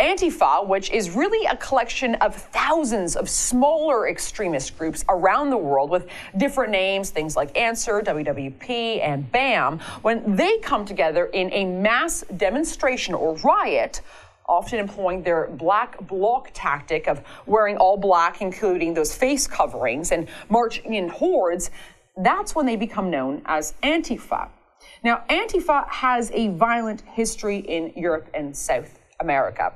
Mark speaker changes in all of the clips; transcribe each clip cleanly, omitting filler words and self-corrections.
Speaker 1: Antifa, which is really a collection of thousands of smaller extremist groups around the world with different names, things like Answer, WWP, and BAM, when they come together in a mass demonstration or riot, often employing their black bloc tactic of wearing all black, including those face coverings, and marching in hordes, that's when they become known as Antifa. Now, Antifa has a violent history in Europe and South America.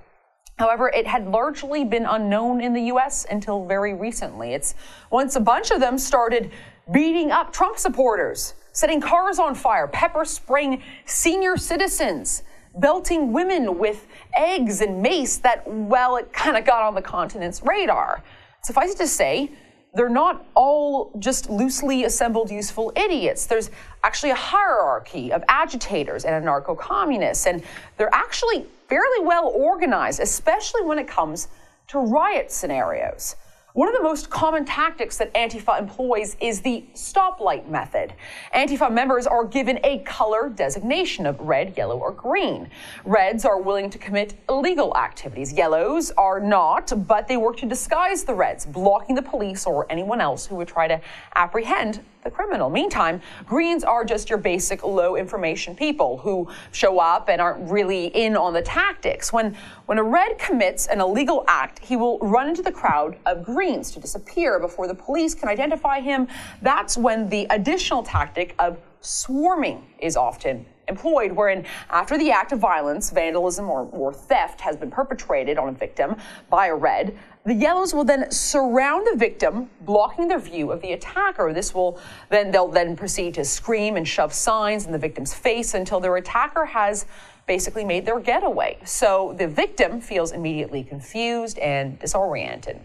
Speaker 1: However, it had largely been unknown in the U.S. until very recently. It's once a bunch of them started beating up Trump supporters, setting cars on fire, pepper spraying senior citizens, belting women with eggs and mace that, well, it kind of got on the continent's radar. Suffice it to say, they're not all just loosely assembled useful idiots. There's actually a hierarchy of agitators and anarcho-communists, and they're actually fairly well organized, especially when it comes to riot scenarios. One of the most common tactics that Antifa employs is the stoplight method. Antifa members are given a color designation of red, yellow, or green. Reds are willing to commit illegal activities. Yellows are not, but they work to disguise the reds, blocking the police or anyone else who would try to apprehend the criminal. Meantime, greens are just your basic low information people who show up and aren't really in on the tactics. When a red commits an illegal act, he will run into the crowd of greens to disappear before the police can identify him. That's when the additional tactic of swarming is often employed, wherein after the act of violence, vandalism, or theft has been perpetrated on a victim by a red, the yellows will then surround the victim, blocking their view of the attacker. They'll then proceed to scream and shove signs in the victim's face until their attacker has basically made their getaway. So the victim feels immediately confused and disoriented.